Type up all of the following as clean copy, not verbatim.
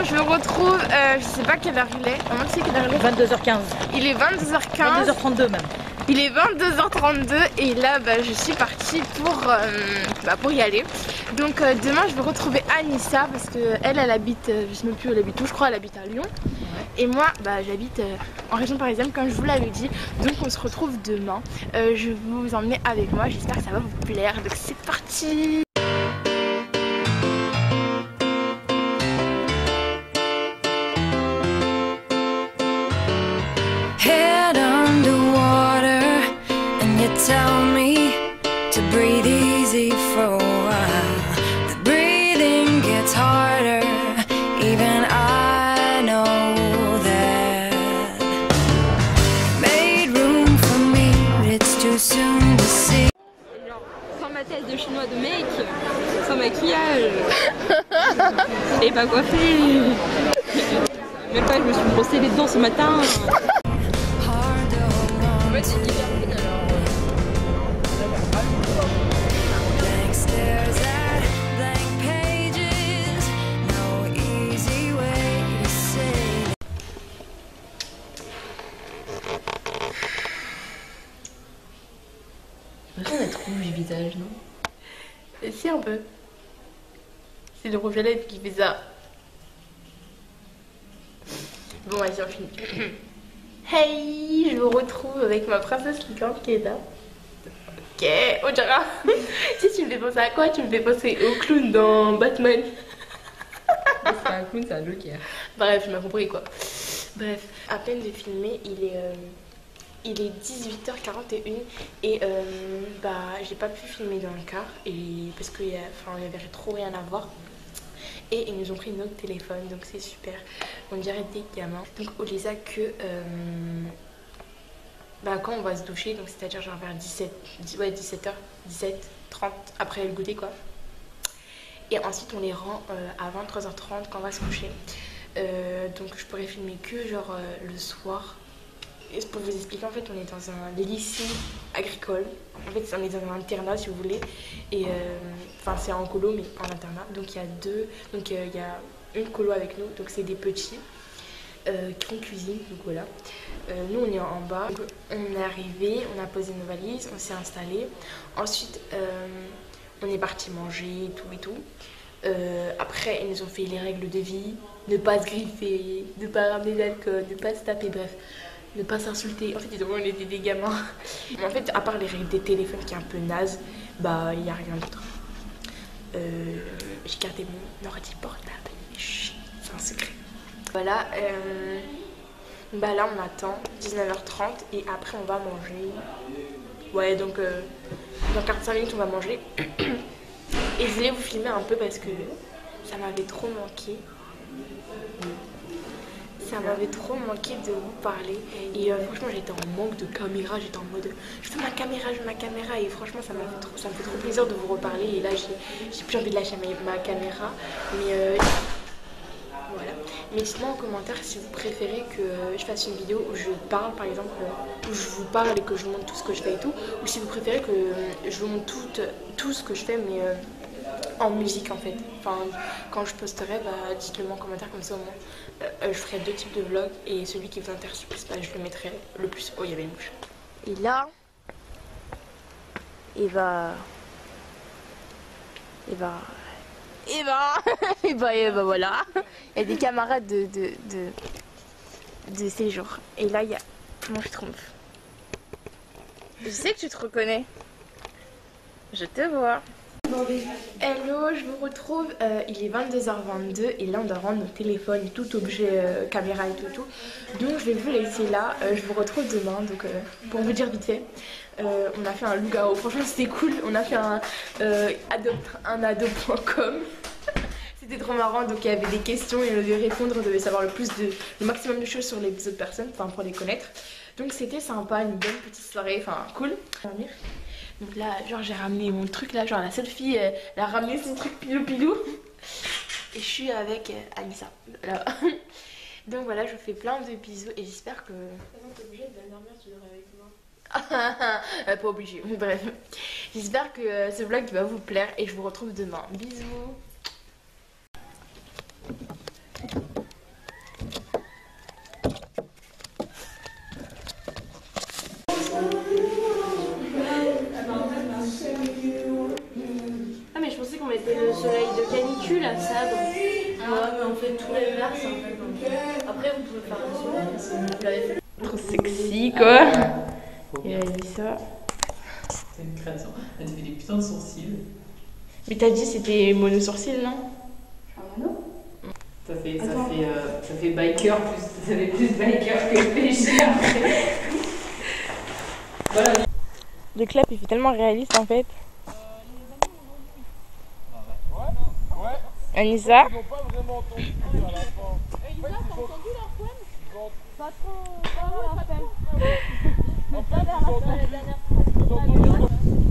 je me retrouve, je sais pas quelle heure il est. Comment tu sais quelle heure il est? 22h15. Il est 22h15. 22h32 même. Il est 22h32 et là je suis partie pour y aller. Donc demain je vais retrouver Anissa parce que elle habite, je sais même plus où elle habite où, je crois elle habite à Lyon. Et moi j'habite en région parisienne comme je vous l'avais dit. Donc on se retrouve demain. Je vais vous emmener avec moi, j'espère que ça va vous plaire. Donc c'est parti. Tell me to breathe easy for a while. The breathing gets harder, even I know that. Made room for me, but it's too soon to see. Sans ma thèse de chinois de mec, sans maquillage, et pas coiffée. Même pas, je me suis brossé les dents ce matin. On est trop rouge du visage, non? Et si un peu. C'est le rouge à lèvres qui fait ça. Bon vas-y on finit. Hey, je vous retrouve avec ma princesse licorne qui est là. Ok, on dirait. Si tu me fais penser à quoi? Tu me fais penser au clown dans Batman. C'est pas un clown, c'est un joker. Bref, je m'as compris quoi. Bref, à peine de filmer, il est 18h41 et j'ai pas pu filmer dans le car parce qu'il y avait trop rien à voir. Et ils nous ont pris notre téléphone, donc c'est super. On dirait des gamins. Donc on les a que quand on va se doucher, donc c'est-à-dire genre vers 17h, 17h30 après le goûter quoi. Et ensuite on les rend à 23h30 quand on va se coucher. Donc je pourrais filmer que genre le soir. Et pour vous expliquer, en fait on est dans un lycée agricole. En fait on est dans un internat si vous voulez. Et c'est en colo mais en internat. Donc il y a une colo avec nous, donc c'est des petits qui font cuisine, donc voilà. Nous on est en bas, donc, on est arrivé, on a posé nos valises, on s'est installé. Ensuite on est parti manger et tout. Après ils nous ont fait les règles de vie, ne pas se griffer, ne pas ramener d'alcool, ne pas se taper, bref, ne pas s'insulter. En fait ils ont vraiment été des gamins. Mais en fait à part les règles des téléphones qui est un peu naze, il n'y a rien d'autre. J'ai gardé mon ordi portable, chut, c'est un secret. Voilà, là on attend 19h30 et après on va manger. Ouais, donc dans 45 minutes on va manger. Et je voulais vous filmer un peu parce que ça m'avait trop manqué. Ça m'avait trop manqué de vous parler. Et franchement j'étais en manque de caméra, j'étais en mode je veux ma caméra et franchement ça me fait trop plaisir de vous reparler. Et là j'ai plus envie de lâcher ma caméra. Mais voilà. Mais dites-moi en commentaire si vous préférez que je fasse une vidéo où je parle par exemple, où je vous parle et que je vous montre tout ce que je fais et tout, ou si vous préférez que je vous montre tout ce que je fais mais en musique en fait. Quand je posterai, dites-le moi en commentaire comme ça au moins. Je ferai deux types de vlogs et celui qui vous intéresse le plus, je le mettrai le plus. Oh, il y avait une mouche. Et là, voilà, il y a des camarades de séjour. Et là, il y a mon schtroumpf. Je sais que tu te reconnais. Je te vois. Hello, je vous retrouve, il est 22h22 et là on doit rendre nos téléphones, tout objet, caméra et tout. Donc je vais vous laisser là, je vous retrouve demain. Donc pour vous dire vite fait, on a fait un loup-garou, franchement c'était cool, on a fait un ado.com. C'était trop marrant, donc il y avait des questions et on devait répondre, on devait savoir le maximum de choses sur les autres personnes, pour les connaître. Donc c'était sympa, une bonne petite soirée, cool. Donc là, genre j'ai ramené mon truc là, genre la seule fille, elle a ramené son truc pilou. Et je suis avec Anissa. Voilà. Donc voilà, je vous fais plein de bisous et j'espère que... T'es obligée de dormir, tu dors avec moi. Pas obligée, bref. J'espère que ce vlog va vous plaire et je vous retrouve demain. Bisous. Après, vous pouvez faire un sourire. Vous l'avez fait. Trop sexy, quoi. Et elle a dit ça. C'est une création. Elle te fait des putains de sourcils. Mais t'as dit c'était mono sourcil, non? Un mono? Ça fait biker plus. Ça fait plus biker que pêcheur. Voilà. Le clap il fait tellement réaliste en fait. Anissa.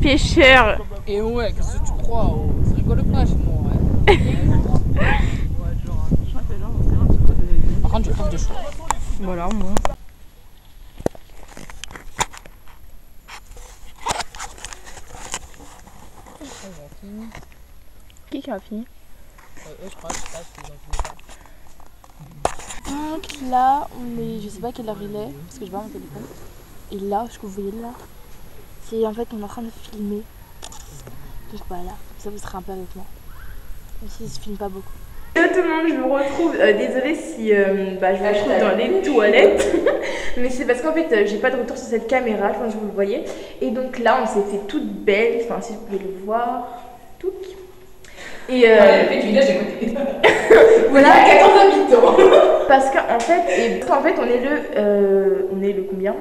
Pêcheur. Et ouais, qu'est-ce que tu crois? Oh, ça rigole pas chez moi. Hein. Par contre, je prends des choses. Voilà, moi. Qui a fini? Je crois que c'est Donc là, on est, je sais pas quelle heure il est, parce que je vois mon téléphone. Et là, ce que vous voyez là, c'est en fait on est en train de filmer. Donc voilà, ça vous serez un peu avec moi. Même si je filme pas beaucoup. Hello tout le monde, je me retrouve, désolée si je me retrouve dans les toilettes. Mais c'est parce qu'en fait j'ai pas de retour sur cette caméra, je pense que vous le voyez. Et donc là on s'est fait toute belle, enfin si vous pouvez le voir. Touc. Et elle fait du village à côté. voilà, 14 habitants. Parce qu'en fait, on est le combien?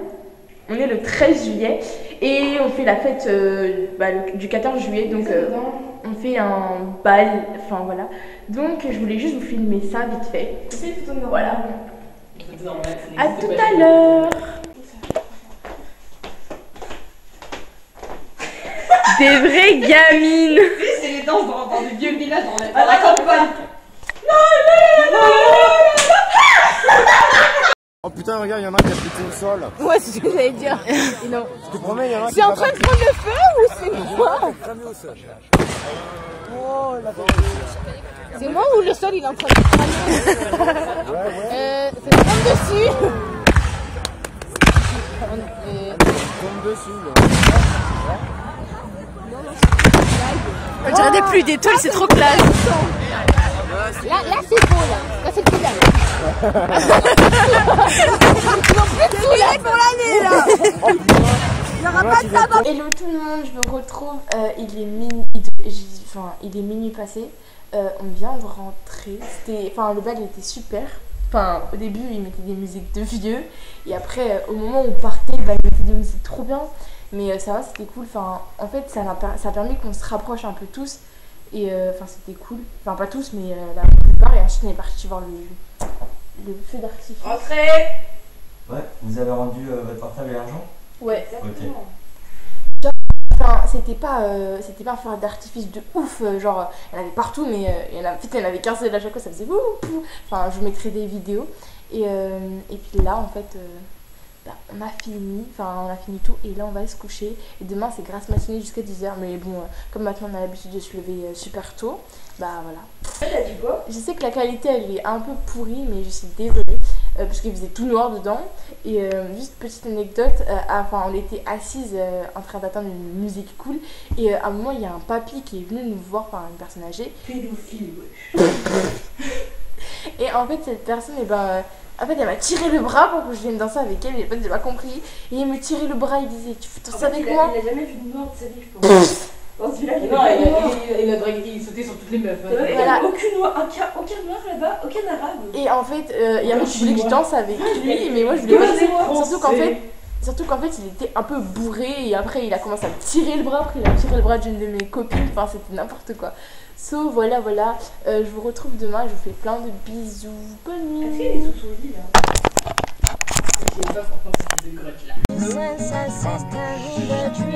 On est le 13 juillet et on fait la fête du 14 juillet, donc on fait un bal, enfin voilà. Donc je voulais juste vous filmer ça vite fait. Voilà. À tout à l'heure. Des vraies gamines. C'est les danses dans des vieux villages à la campagne. Oh putain, regarde, il y en a un qui a pété au sol. Ouais, c'est ce que j'allais dire. Et non. Je te promets, il y en a un qui C'est en train de prendre le feu ou c'est moi? au sol. Oh, la C'est moi ou le sol il est en train de cramer? C'est prendre dessus. tombe dessus, là. On dirait des pluies d'étoiles, c'est trop classe. Là c'est beau, là c'est le pédale. Ils n'ont plus de souliers pour l'année là. Il n'y aura pas de tabac. Hello tout le monde, je me retrouve, il est minuit passé, on vient de rentrer, le bal était super, au début il mettait des musiques de vieux, et après au moment où on partait, il mettait des musiques trop bien, mais ça va, c'était cool, en fait ça a permis qu'on se rapproche un peu tous, et c'était cool, pas tous mais la plupart, et ensuite on est parti voir le feu d'artifice. Entrez. Ouais, vous avez rendu votre portable et l'argent? Ouais. Ok. C'était pas un feu d'artifice de ouf, genre il y en avait partout, mais il y en avait qu'un seul à chaque fois, ça faisait wouh. Enfin, je vous mettrai des vidéos. Et puis là, en fait, on a fini tout, et là on va se coucher. Et demain, c'est grasse matinée jusqu'à 10h, mais bon, comme maintenant on a l'habitude de se lever super tôt, voilà. Elle a dit quoi? Je sais que la qualité elle est un peu pourrie, mais je suis désolée. Parce qu'il faisait tout noir dedans. Et juste petite anecdote, on était assises en train d'attendre une musique cool. Et à un moment, il y a un papy qui est venu nous voir, une personne âgée. Pédophile, ouais. Et en fait, cette personne, elle m'a tiré le bras pour que je vienne danser avec elle. Et en fait, j'ai pas compris. Et il me tirait le bras, il disait, tu fais tout ça avec moi? Il a jamais vu de noir de sa vie, je pense. Dans ce village, il sautait sur toutes les meufs. Il n'y a aucun noir là-bas, aucun arabe. Et en fait, je voulais que je danse avec lui, mais moi je voulais pas. Surtout qu'en fait, il était un peu bourré, et après il a commencé à me tirer le bras, après il a tiré le bras d'une de mes copines, c'était n'importe quoi. Voilà, je vous retrouve demain, je vous fais plein de bisous, bonne nuit. Est-ce qu'il y a des sous son lit là? Je sais pas, franchement, c'est des grottes là. Since our sisterhood, a dream.